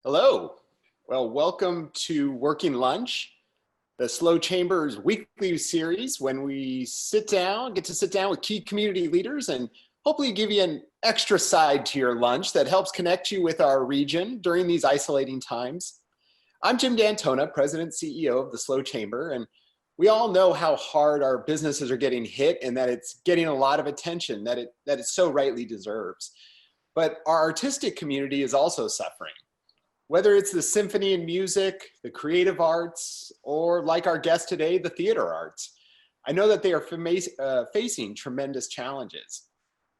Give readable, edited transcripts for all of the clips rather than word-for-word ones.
Hello. Well, welcome to Working Lunch, the SLO Chamber's weekly series when we get to sit down with key community leaders and hopefully give you an extra side to your lunch that helps connect you with our region during these isolating times. I'm Jim Dantona, President and CEO of the SLO Chamber, and we all know how hard our businesses are getting hit and that it's getting a lot of attention that it so rightly deserves. But our artistic community is also suffering. Whether it's the symphony and music, the creative arts, or like our guest today, the theater arts, I know that they are facing tremendous challenges.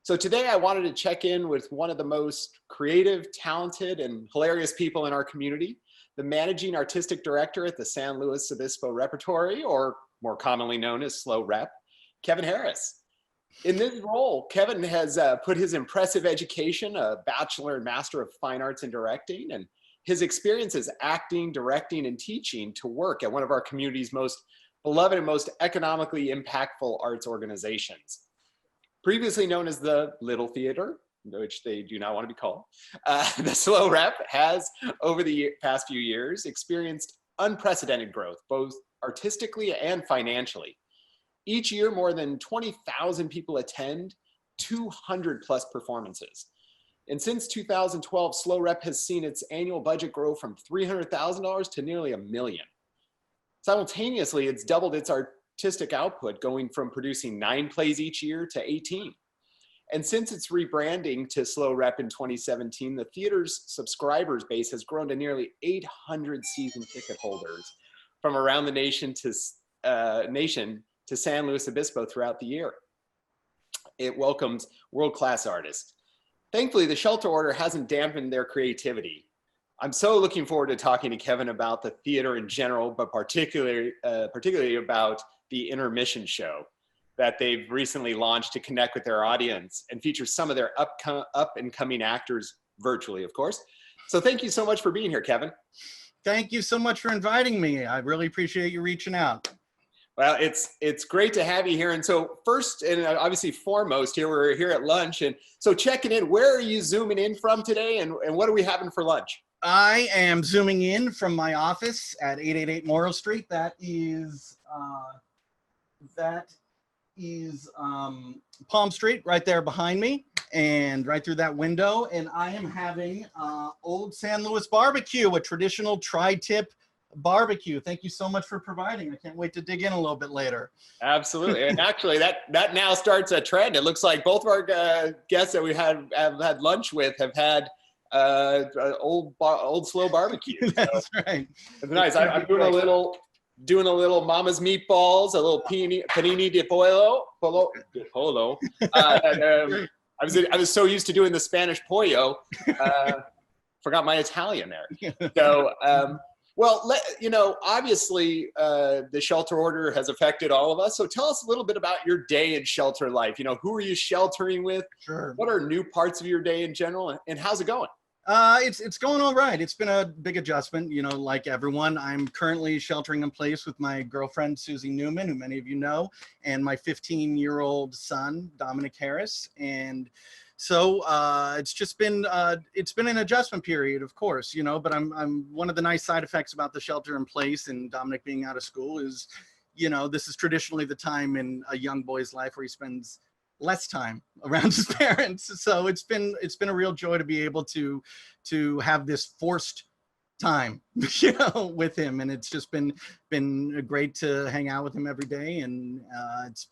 So today I wanted to check in with one of the most creative, talented, and hilarious people in our community, the managing artistic director at the San Luis Obispo Repertory, or more commonly known as SLO Rep, Kevin Harris. In this role, Kevin has put his impressive education, a Bachelor and Master of Fine Arts in Directing, and his experience as acting, directing, and teaching to work at one of our community's most beloved and most economically impactful arts organizations. Previously known as the Little Theater, which they do not want to be called, the SLO Rep has, over the past few years, experienced unprecedented growth, both artistically and financially. Each year, more than 20,000 people attend 200 plus performances. And since 2012, SLO Rep has seen its annual budget grow from $300,000 to nearly $1 million. Simultaneously, it's doubled its artistic output, going from producing 9 plays each year to 18. And since its rebranding to SLO Rep in 2017, the theater's subscribers base has grown to nearly 800 season ticket holders from around the nation to San Luis Obispo throughout the year. It welcomes world-class artists. Thankfully, the shelter order hasn't dampened their creativity. I'm so looking forward to talking to Kevin about the theater in general, but particularly about the Intermission Show that they've recently launched to connect with their audience and feature some of their up and coming actors virtually, of course. So thank you so much for being here, Kevin. Thank you so much for inviting me. I really appreciate you reaching out. Well, it's great to have you here. And so first, and obviously foremost, we're here at lunch. And so checking in, where are you zooming in from today? And what are we having for lunch? I am zooming in from my office at 888 Morrow Street. That is Palm Street right there behind me and right through that window. And I am having Old San Luis Barbecue, a traditional tri-tip barbecue. Thank you so much for providing. I can't wait to dig in a little bit later. Absolutely. And actually that now starts a trend. It looks like both of our guests that we have had lunch with have had old SLO barbecue. That's right. It's nice. I'm doing a little mama's meatballs, a little panini di polo. I was so used to doing the Spanish pollo, forgot my Italian there. So well, obviously the shelter order has affected all of us. So tell us a little bit about your day in shelter life. Who are you sheltering with? Sure. What are new parts of your day in general, and how's it going? It's going all right. It's been a big adjustment, like everyone. I'm currently sheltering in place with my girlfriend, Susie Newman, who many of you know, and my 15-year-old son, Dominic Harris. And so it's just been an adjustment period, of course, but I'm one of the nice side effects about the shelter in place and Dominic being out of school is, this is traditionally the time in a young boy's life where he spends less time around his parents. So it's been a real joy to be able to have this forced time, with him. And it's just been great to hang out with him every day. And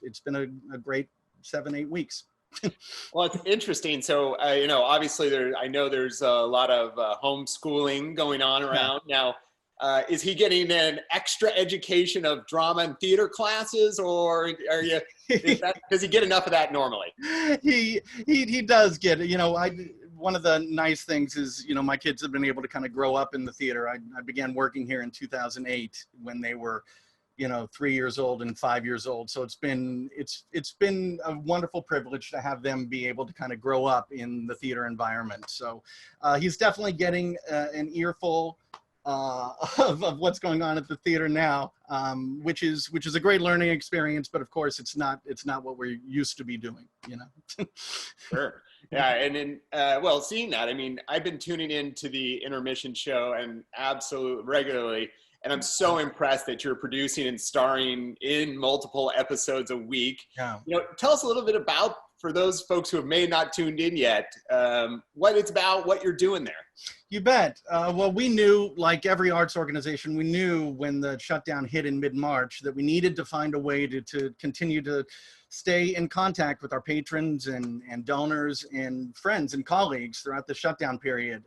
it's been a great 7-8 weeks. Well, it's interesting. So, obviously I know there's a lot of homeschooling going on around now. Is he getting an extra education of drama and theater classes, or does he get enough of that normally? He does get it. One of the nice things is, my kids have been able to kind of grow up in the theater. I began working here in 2008 when they were 3 years old and 5 years old. So it's been a wonderful privilege to have them be able to kind of grow up in the theater environment. So he's definitely getting an earful of what's going on at the theater now, which is a great learning experience. But of course, it's not what we're used to be doing, you know. Sure. Yeah, and then well, seeing that, I mean, I've been tuning into the Intermission Show and absolutely regularly, and I'm so impressed that you're producing and starring in multiple episodes a week. Yeah. You know, tell us a little bit about, for those folks who have may not tuned in yet, what it's about, what you're doing there. You bet. Well, we knew, like every arts organization, we knew when the shutdown hit in mid-March that we needed to find a way to continue to stay in contact with our patrons and donors and friends and colleagues throughout the shutdown period.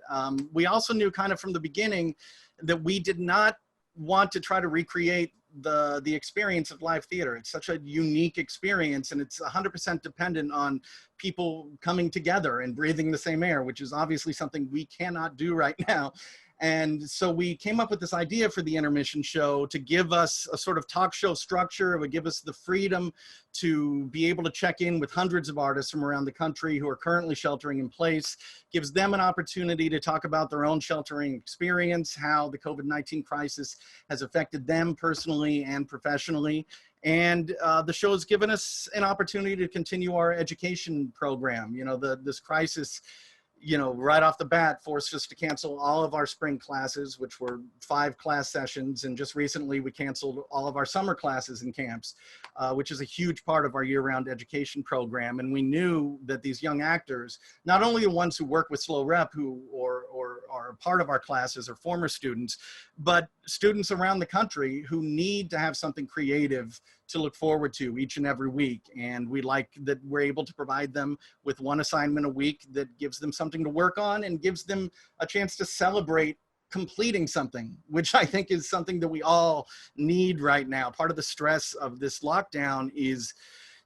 We also knew kind of from the beginning that we did not want to try to recreate the experience of live theater. It's such a unique experience, and it's 100% dependent on people coming together and breathing the same air, which is obviously something we cannot do right now. And so we came up with this idea for the Intermission Show to give us a sort of talk show structure. It would give us the freedom to be able to check in with hundreds of artists from around the country who are currently sheltering in place, gives them an opportunity to talk about their own sheltering experience, how the COVID-19 crisis has affected them personally and professionally. And the show has given us an opportunity to continue our education program. You know, this crisis, you know, right off the bat forced us to cancel all of our spring classes, which were 5 class sessions. And just recently we canceled all of our summer classes and camps, which is a huge part of our year-round education program. And we knew that these young actors, not only the ones who work with SLO Rep or are a part of our classes or former students, but students around the country who need to have something creative to look forward to each and every week. And we like that we're able to provide them with one assignment a week that gives them something to work on and gives them a chance to celebrate completing something, which I think is something that we all need right now. Part of the stress of this lockdown is,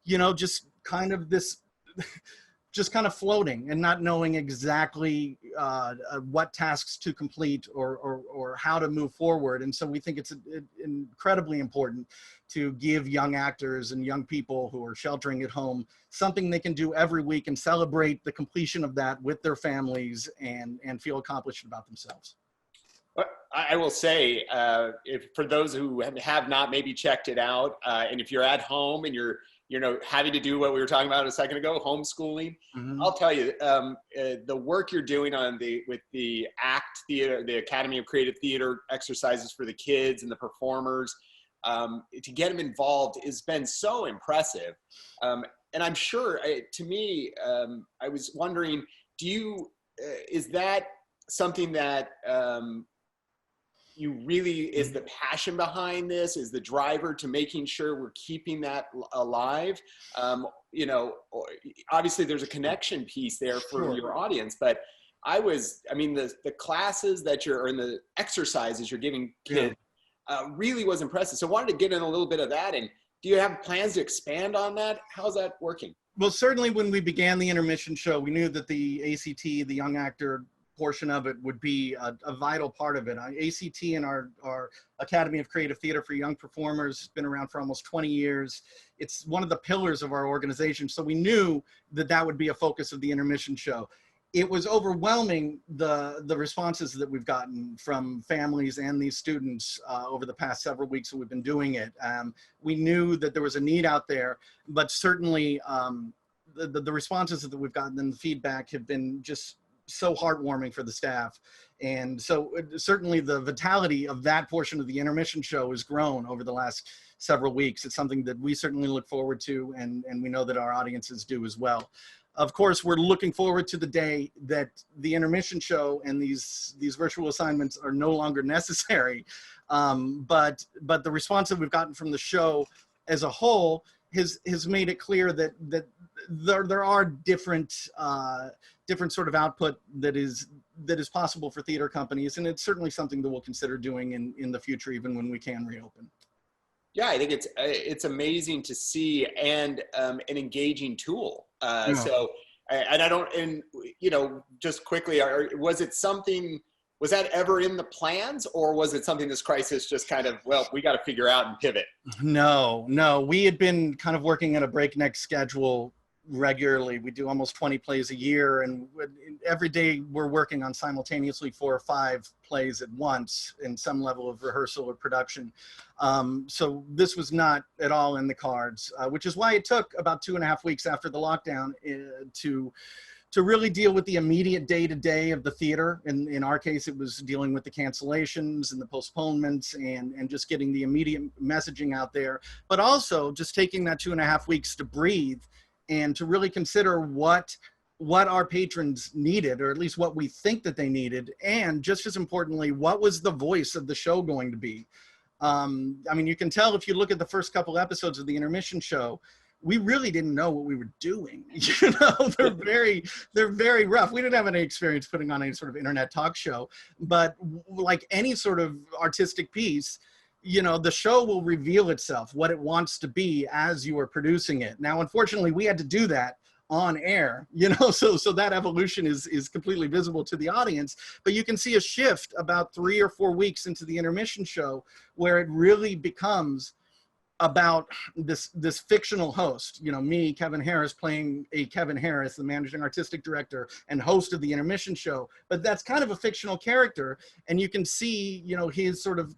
you know, just kind of this, just kind of floating and not knowing exactly what tasks to complete or how to move forward. And so we think it's incredibly important to give young actors and young people who are sheltering at home something they can do every week and celebrate the completion of that with their families and feel accomplished about themselves. I will say, if for those who have not maybe checked it out, and if you're at home and you're having to do what we were talking about a second ago, homeschooling, I'll tell you, the work you're doing with the ACT Theater, the Academy of Creative Theater exercises for the kids and the performers, to get them involved has been so impressive. And I'm sure, to me, I was wondering, is that something that you really, is the passion behind this, is the driver to making sure we're keeping that alive? You know, obviously there's a connection piece there for your audience, but I mean, the classes that and the exercises you're giving kids really was impressive. So I wanted to get in a little bit of that. And do you have plans to expand on that? How's that working? Well, certainly when we began the Intermission Show, we knew that the ACT, the Young Actor portion of it, would be a vital part of it. ACT and our Academy of Creative Theater for Young Performers has been around for almost 20 years. It's one of the pillars of our organization. So we knew that that would be a focus of the Intermission Show. It was overwhelming, the responses that we've gotten from families and these students over the past several weeks that we've been doing it. We knew that there was a need out there, but certainly the responses that we've gotten and the feedback have been just so heartwarming for the staff. And so certainly the vitality of that portion of the Intermission Show has grown over the last several weeks. It's something that we certainly look forward to, and we know that our audiences do as well. Of course, we're looking forward to the day that the Intermission Show and these virtual assignments are no longer necessary. But the response that we've gotten from the show as a whole has made it clear that there are different sort of output that is possible for theater companies, and it's certainly something that we'll consider doing in the future, even when we can reopen. Yeah, I think it's amazing to see, and an engaging tool. So, and you know, just quickly, was that ever in the plans, or was it something this crisis just kind of, well, we got to figure out and pivot? No, we had been kind of working at a breakneck schedule regularly. We do almost 20 plays a year, and every day we're working on simultaneously 4 or 5 plays at once in some level of rehearsal or production. So this was not at all in the cards, which is why it took about 2.5 weeks after the lockdown to really deal with the immediate day-to-day of the theater. In our case, it was dealing with the cancellations and the postponements and just getting the immediate messaging out there, but also just taking that 2.5 weeks to breathe and to really consider what our patrons needed, or at least what we think that they needed. And just as importantly, what was the voice of the show going to be? I mean, you can tell if you look at the first couple episodes of the Intermission Show, we really didn't know what we were doing. You know, they're very rough. We didn't have any experience putting on any sort of internet talk show, but like any sort of artistic piece, you know, the show will reveal itself, what it wants to be as you are producing it. Now, unfortunately, we had to do that on air, you know, so that evolution is completely visible to the audience, but you can see a shift about 3 or 4 weeks into the Intermission Show where it really becomes about this fictional host, you know, me, Kevin Harris, playing a Kevin Harris, the managing artistic director and host of the Intermission Show. But that's kind of a fictional character, and you can see, you know, his sort of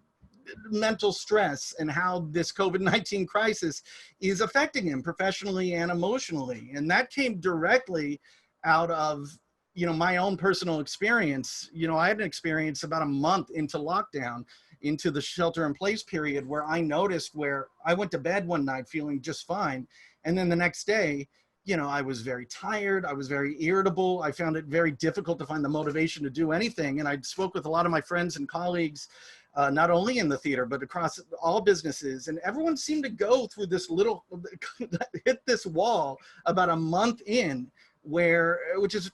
mental stress and how this COVID-19 crisis is affecting him professionally and emotionally. And that came directly out of, you know, my own personal experience. You know, I had an experience about a month into lockdown, into the shelter in place period, where I noticed where I went to bed one night feeling just fine. And then the next day, you know, I was very tired. I was very irritable. I found it very difficult to find the motivation to do anything. And I spoke with a lot of my friends and colleagues, not only in the theater, but across all businesses. And everyone seemed to go through this little, hit this wall about a month in, which is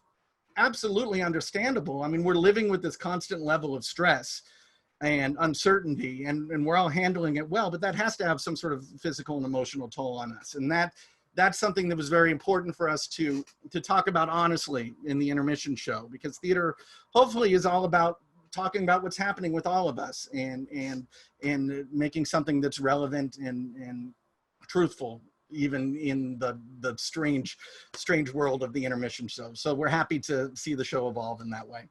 absolutely understandable. I mean, we're living with this constant level of stress and uncertainty, and we're all handling it well, but that has to have some sort of physical and emotional toll on us. And that's something that was very important for us to talk about honestly in the Intermission Show, because theater hopefully is all about talking about what's happening with all of us and making something that's relevant and truthful, even in the strange world of the Intermission Show. So we're happy to see the show evolve in that way.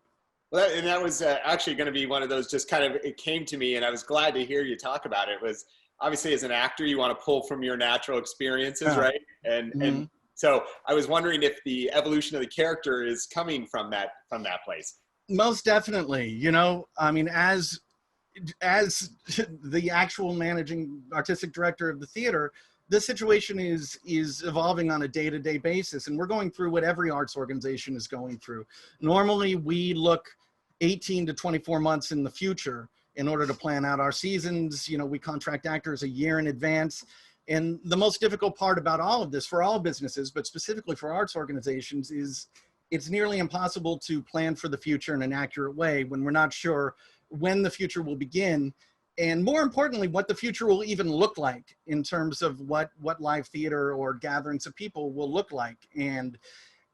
Well, and that was actually going to be one of those, just kind of, it came to me and I was glad to hear you talk about it. Was obviously, as an actor, you want to pull from your natural experiences, right? And so I was wondering if the evolution of the character is coming from that place. Most definitely. You know, I mean, as the actual managing artistic director of the theater, this situation is evolving on a day-to-day basis, and we're going through what every arts organization is going through. Normally, we look 18 to 24 months in the future in order to plan out our seasons. You know, we contract actors a year in advance. And the most difficult part about all of this for all businesses, but specifically for arts organizations, is it's nearly impossible to plan for the future in an accurate way when we're not sure when the future will begin, and more importantly, what the future will even look like in terms of what live theater or gatherings of people will look like. And,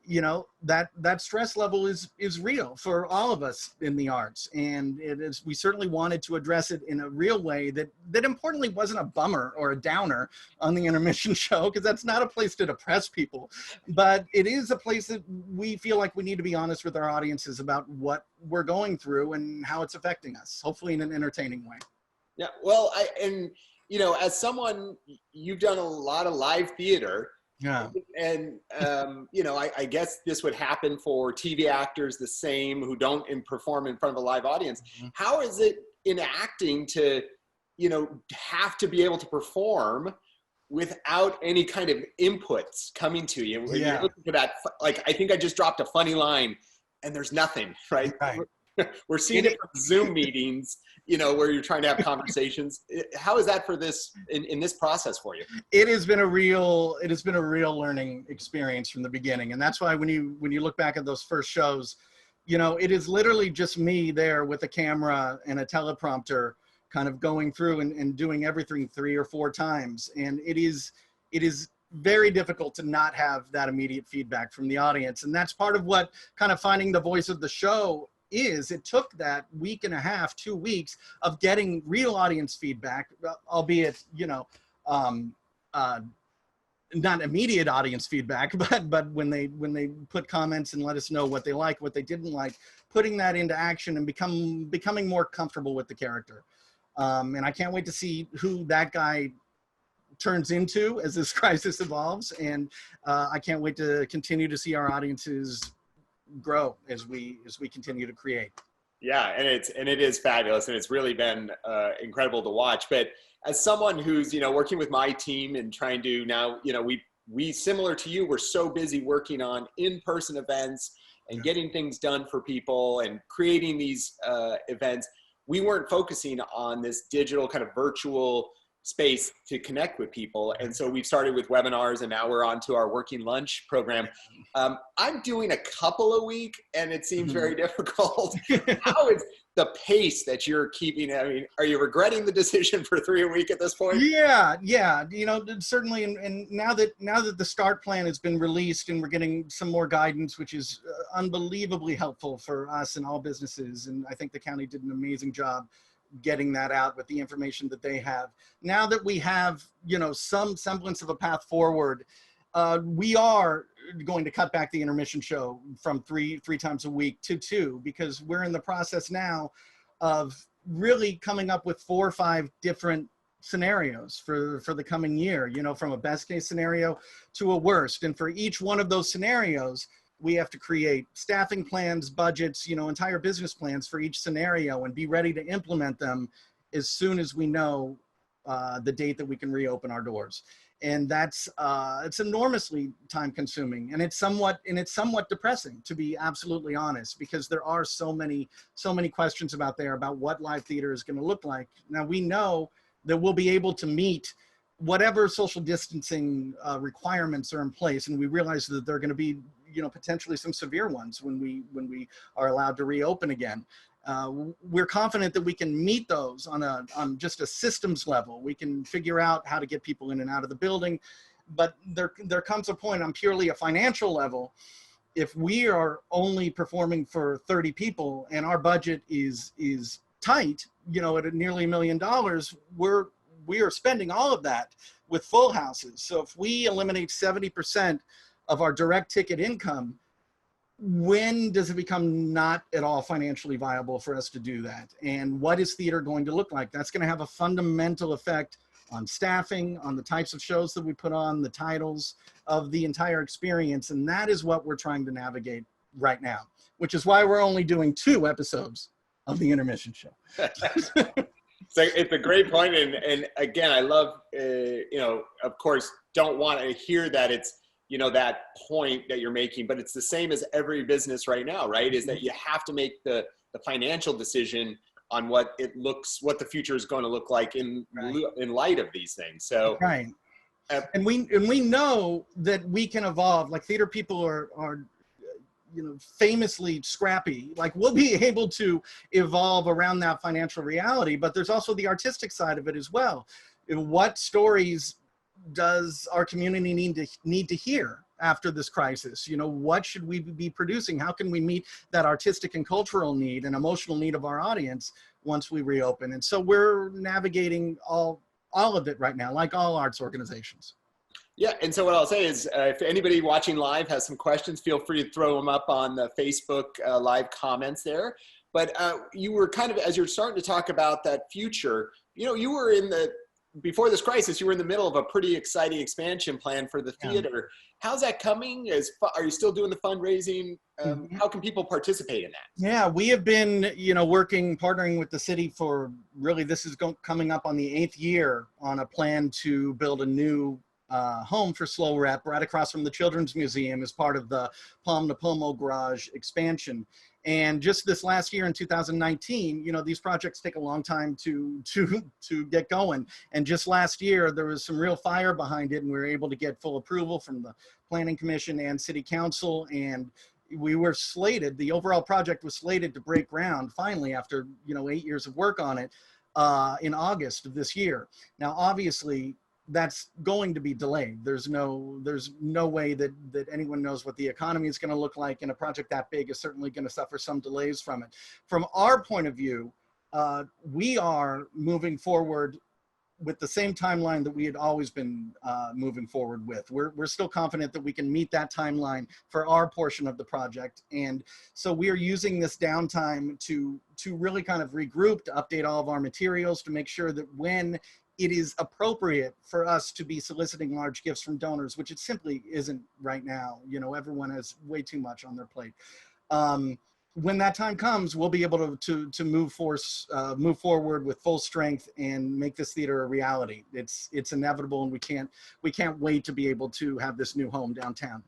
you know, that stress level is real for all of us in the arts. And we certainly wanted to address it in a real way that importantly wasn't a bummer or a downer on the Intermission Show, because that's not a place to depress people, but it is a place that we feel like we need to be honest with our audiences about what we're going through and how it's affecting us, hopefully in an entertaining way. Yeah, well, you know, as someone, you've done a lot of live theater. Yeah. And, you know, I guess this would happen for TV actors the same, who don't perform in front of a live audience. Mm-hmm. How is it in acting to, you know, have to be able to perform without any kind of inputs coming to you? Yeah. You're looking for that, like, I think I just dropped a funny line and there's nothing, right? We're seeing it from Zoom meetings, you know, where you're trying to have conversations. How is that for this in this process for you? It has been a real learning experience from the beginning. And that's why when you look back at those first shows, you know, it is literally just me there with a camera and a teleprompter kind of going through and doing everything 3 or 4 times. And it is very difficult to not have that immediate feedback from the audience. And that's part of what kind of finding the voice of the show is. It took that 1.5 weeks, 2 weeks of getting real audience feedback, albeit, you know, not immediate audience feedback, but when they put comments and let us know what they liked, what they didn't like, putting that into action and becoming more comfortable with the character. And I can't wait to see who that guy turns into as this crisis evolves. And I can't wait to continue to see our audiences grow as we continue to create. Yeah, and it is fabulous, and it's really been incredible to watch. But as someone who's working with my team and trying to now, we similar to you, we're so busy working on in-person events and getting things done for people and creating these events. We weren't focusing on this digital kind of virtual space to connect with people. And so we've started with webinars, and now we're on to our working lunch program. I'm doing a couple a week, and it seems very difficult. How is the pace that you're keeping? I mean, are you regretting the decision for 3 a week at this point? Yeah. Certainly. And now that the start plan has been released and we're getting some more guidance, which is unbelievably helpful for us and all businesses. And I think the county did an amazing job getting that out with the information that they have. Now that we have, some semblance of a path forward, we are going to cut back the intermission show from three times a week to 2, because we're in the process now of really coming up with 4 or 5 different scenarios for the coming year, from a best case scenario to a worst. And for each one of those scenarios, we have to create staffing plans, budgets, entire business plans for each scenario, and be ready to implement them as soon as we know the date that we can reopen our doors. And that's it's enormously time consuming, and it's somewhat depressing, to be absolutely honest, because there are so many questions about what live theater is going to look like. Now we know that we'll be able to meet whatever social distancing requirements are in place, and we realize that they're going to be potentially some severe ones when we are allowed to reopen again. We're confident that we can meet those on just a systems level. We can figure out how to get people in and out of the building, but there comes a point on purely a financial level. If we are only performing for 30 people and our budget is tight, at nearly $1 million, we are spending all of that with full houses. So if we eliminate 70% of our direct ticket income, when does it become not at all financially viable for us to do that? And what is theater going to look like? That's going to have a fundamental effect on staffing, on the types of shows that we put on, the titles of the entire experience. And that is what we're trying to navigate right now, which is why we're only doing 2 episodes of the Intermission Show. So it's a great point. And again, I love, of course, don't want to hear that it's, that point that you're making, but it's the same as every business right now, right? Is that you have to make the financial decision on what the future is going to look like in light of these things. So, right. And we know that we can evolve. Like, theater people are famously scrappy. Like, we'll be able to evolve around that financial reality, but there's also the artistic side of it as well. What stories does our community need to hear after this crisis? What should we be producing? How can we meet that artistic and cultural need and emotional need of our audience once we reopen? And so we're navigating all of it right now, like all arts organizations. Yeah, and so what I'll say is, if anybody watching live has some questions, feel free to throw them up on the Facebook live comments there. But you were kind of, as you're starting to talk about that future, you were before this crisis, you were in the middle of a pretty exciting expansion plan for the theater. How's that coming? Are you still doing the fundraising? How can people participate in that? Yeah, we have been, partnering with the city for really, this is coming up on the 8th year on a plan to build a new home for SLO Rep right across from the Children's Museum as part of the Palm to Pomo Garage expansion. And just this last year in 2019, these projects take a long time to get going. And just last year, there was some real fire behind it, and we were able to get full approval from the Planning Commission and City Council. And we were slated, the overall project was slated to break ground finally after, 8 years of work on it in August of this year. Now, obviously, that's going to be delayed. There's no way that anyone knows what the economy is going to look like, and a project that big is certainly going to suffer some delays from it. From our point of view, we are moving forward with the same timeline that we had always been moving forward with. We're still confident that we can meet that timeline for our portion of the project. And so we are using this downtime to really kind of regroup, to update all of our materials, to make sure that when it is appropriate for us to be soliciting large gifts from donors, which it simply isn't right now. You know, everyone has way too much on their plate. When that time comes, we'll be able to move forward with full strength and make this theater a reality. It's inevitable, and we can't wait to be able to have this new home downtown.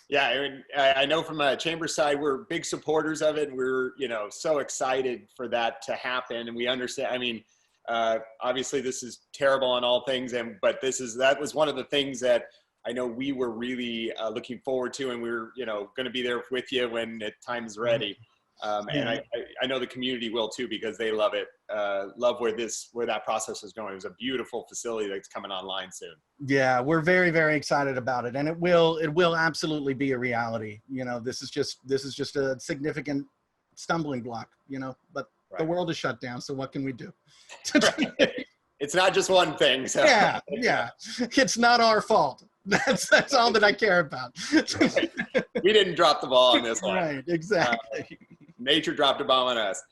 Yeah, I mean, I know from a chamber side, we're big supporters of it, and we're, you know, so excited for that to happen. And we understand, I mean, obviously this is terrible on all things, but that was one of the things that I know we were really looking forward to, and we're, you know, going to be there with you when the time's ready. And I know the community will too, because they love it, love where that process is going. It was a beautiful facility that's coming online soon. Yeah, we're very, very excited about it, and it will absolutely be a reality. You know, this is just a significant stumbling block, you know, but the world is shut down, so what can we do? It's not just one thing. So. Yeah, it's not our fault. That's all that I care about. We didn't drop the ball on this one. Right, exactly. Nature dropped a bomb on us.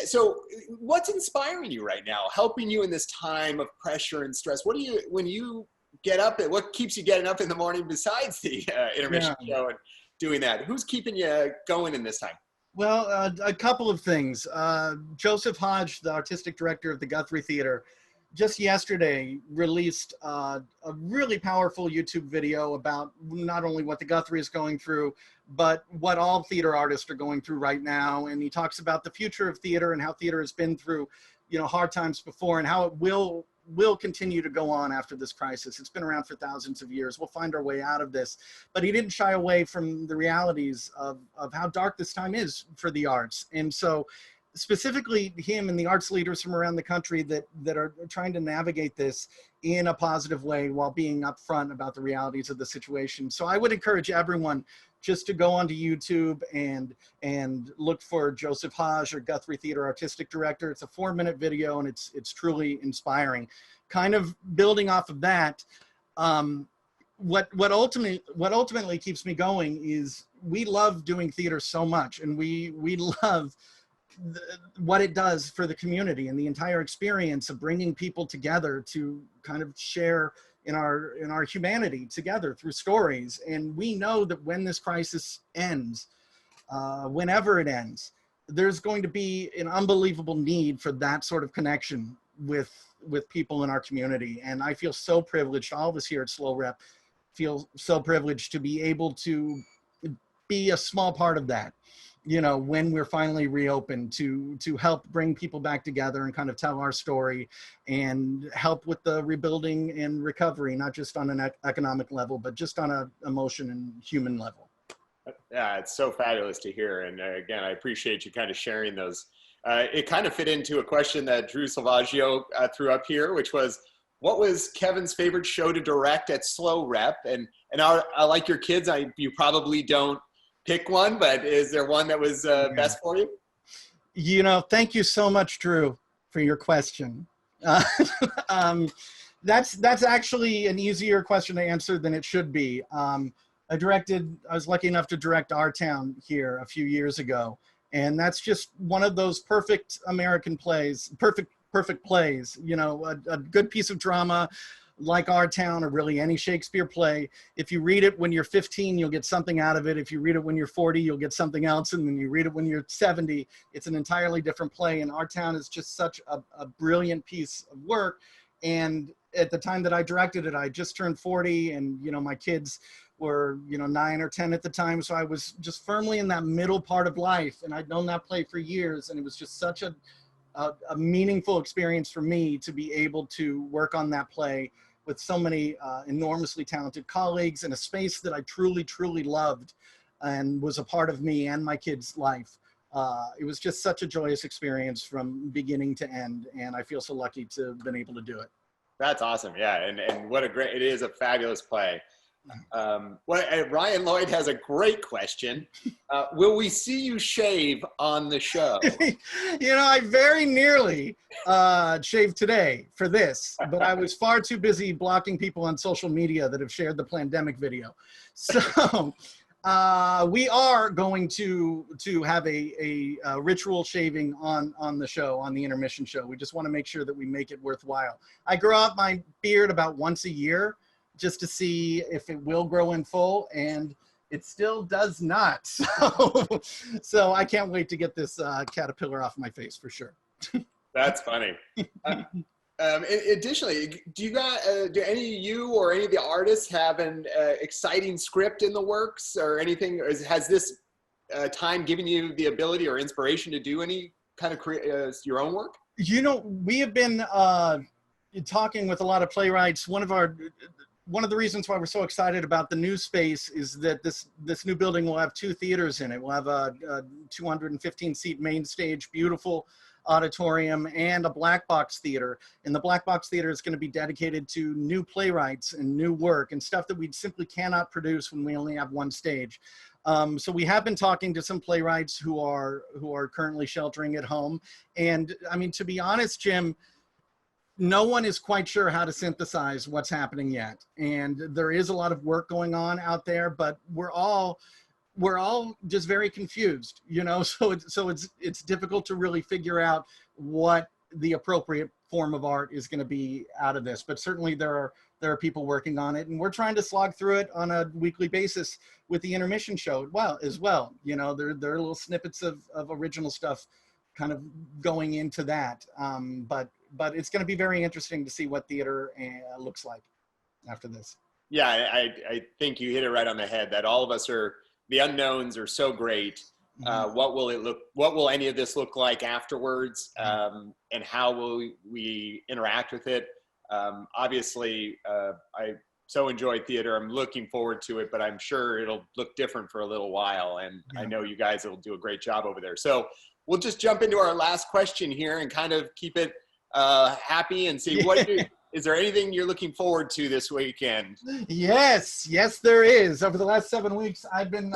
So what's inspiring you right now, helping you in this time of pressure and stress? When you get up, what keeps you getting up in the morning besides the intermission show and doing that? Who's keeping you going in this time? Well, a couple of things. Joseph Hodge, the artistic director of the Guthrie Theater, just yesterday released a really powerful YouTube video about not only what the Guthrie is going through, but what all theater artists are going through right now. And he talks about the future of theater and how theater has been through, you know, hard times before, and how it will continue to go on after this crisis. It's been around for thousands of years. We'll find our way out of this. But he didn't shy away from the realities of how dark this time is for the arts. And so specifically him and the arts leaders from around the country that are trying to navigate this in a positive way while being upfront about the realities of the situation. So I would encourage everyone just to go onto YouTube and look for Joseph Hodge or Guthrie Theater Artistic Director. It's a 4-minute video, and it's truly inspiring. Kind of building off of that, what ultimately keeps me going is we love doing theater so much, and we love what it does for the community and the entire experience of bringing people together to kind of share in our humanity together through stories. And we know that when this crisis ends, whenever it ends, there's going to be an unbelievable need for that sort of connection with people in our community. And I feel so privileged, all of us here at SLO Rep feel so privileged to be able to be a small part of that, you know, when we're finally reopened, to help bring people back together and kind of tell our story and help with the rebuilding and recovery, not just on an economic level, but just on an emotion and human level. Yeah, it's so fabulous to hear. And again, I appreciate you kind of sharing those. It kind of fit into a question that Drew Salvaggio threw up here, which was, what was Kevin's favorite show to direct at SLO Rep? And I like your kids, you probably don't pick one, but is there one that was best for you? You know, thank you so much, Drew, for your question. That's actually an easier question to answer than it should be. I was lucky enough to direct Our Town here a few years ago. And that's just one of those perfect American plays, perfect plays, you know, a good piece of drama, like Our Town, or really any Shakespeare play. If you read it when you're 15, you'll get something out of it. If you read it when you're 40, you'll get something else. And then you read it when you're 70, it's an entirely different play. And Our Town is just such a brilliant piece of work. And at the time that I directed it, I just turned 40, and, you know, my kids were, you know, 9 or 10 at the time. So I was just firmly in that middle part of life, and I'd known that play for years. And it was just such a meaningful experience for me to be able to work on that play with so many enormously talented colleagues in a space that I truly, truly loved and was a part of me and my kids' life. It was just such a joyous experience from beginning to end, and I feel so lucky to have been able to do it. That's awesome. Yeah, and what a great, it is a fabulous play. Ryan Lloyd has a great question. Will we see you shave on the show? You know, I very nearly shaved today for this, but I was far too busy blocking people on social media that have shared the pandemic video. So we are going to have a ritual shaving on the show, on the Intermission Show. We just want to make sure that we make it worthwhile. I grow out my beard about once a year just to see if it will grow in full, and it still does not. So I can't wait to get this caterpillar off my face for sure. That's funny. Additionally, do any of you or any of the artists have an exciting script in the works or anything? Or has this time given you the ability or inspiration to do any kind of your own work? You know, we have been talking with a lot of playwrights. One of the reasons why we're so excited about the new space is that this new building will have 2 theaters in it. We'll have a 215-seat main stage, beautiful auditorium, and a black box theater. And the black box theater is going to be dedicated to new playwrights and new work and stuff that we simply cannot produce when we only have one stage. So we have been talking to some playwrights who are currently sheltering at home. And I mean, to be honest, Jim, no one is quite sure how to synthesize what's happening yet. And there is a lot of work going on out there, but we're all just very confused, you know? So it's difficult to really figure out what the appropriate form of art is going to be out of this. But certainly there are people working on it, and we're trying to slog through it on a weekly basis with the Intermission Show as well. You know, there are little snippets of original stuff kind of going into that. But it's going to be very interesting to see what theater looks like after this. Yeah, I think you hit it right on the head that all of us the unknowns are so great. What will any of this look like afterwards? And how will we interact with it? Obviously, I so enjoy theater. I'm looking forward to it, but I'm sure it'll look different for a little while. And I know you guys will do a great job over there. So we'll just jump into our last question here and kind of keep it happy and see is there anything you're looking forward to this weekend? Yes, there is. Over the last 7 weeks, I've been,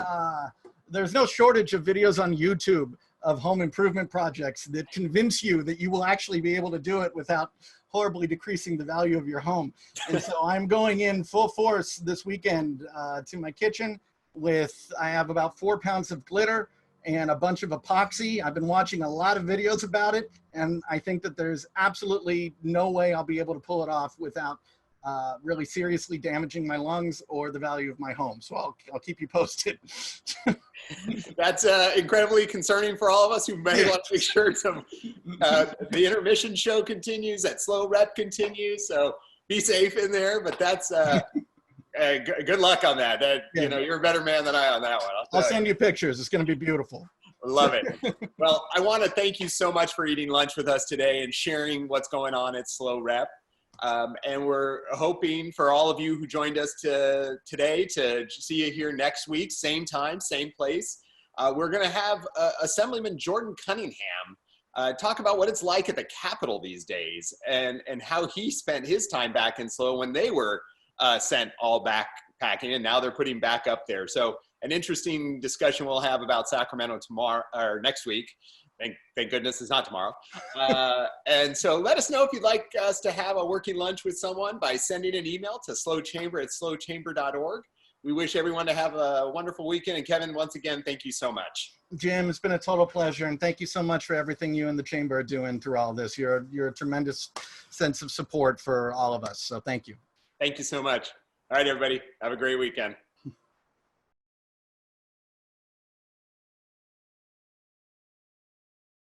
there's no shortage of videos on YouTube of home improvement projects that convince you that you will actually be able to do it without horribly decreasing the value of your home. And so I'm going in full force this weekend to my kitchen I have about 4 pounds of glitter and a bunch of epoxy. I've been watching a lot of videos about it, and I think that there's absolutely no way I'll be able to pull it off without really seriously damaging my lungs or the value of my home. So I'll keep you posted. That's incredibly concerning for all of us who may want to make sure the Intermission Show continues, that SLO Rep continues. So be safe in there, but that's good luck on that. You know, you're a better man than I on that one. I'll send you pictures. It's going to be beautiful. Love it. Well, I want to thank you so much for eating lunch with us today and sharing what's going on at SLO Rep. And we're hoping for all of you who joined us today to see you here next week, same time, same place. We're going to have Assemblyman Jordan Cunningham talk about what it's like at the Capitol these days and how he spent his time back in SLO when they were sent all backpacking, and now they're putting back up there. So an interesting discussion we'll have about Sacramento tomorrow or next week. Thank goodness it's not tomorrow. And so let us know if you'd like us to have a working lunch with someone by sending an email to slochamber@slochamber.org. We wish everyone to have a wonderful weekend. And Kevin, once again, thank you so much. Jim, it's been a total pleasure. And thank you so much for everything you and the Chamber are doing through all this. You're a tremendous sense of support for all of us. So thank you. Thank you so much. All right, everybody. Have a great weekend.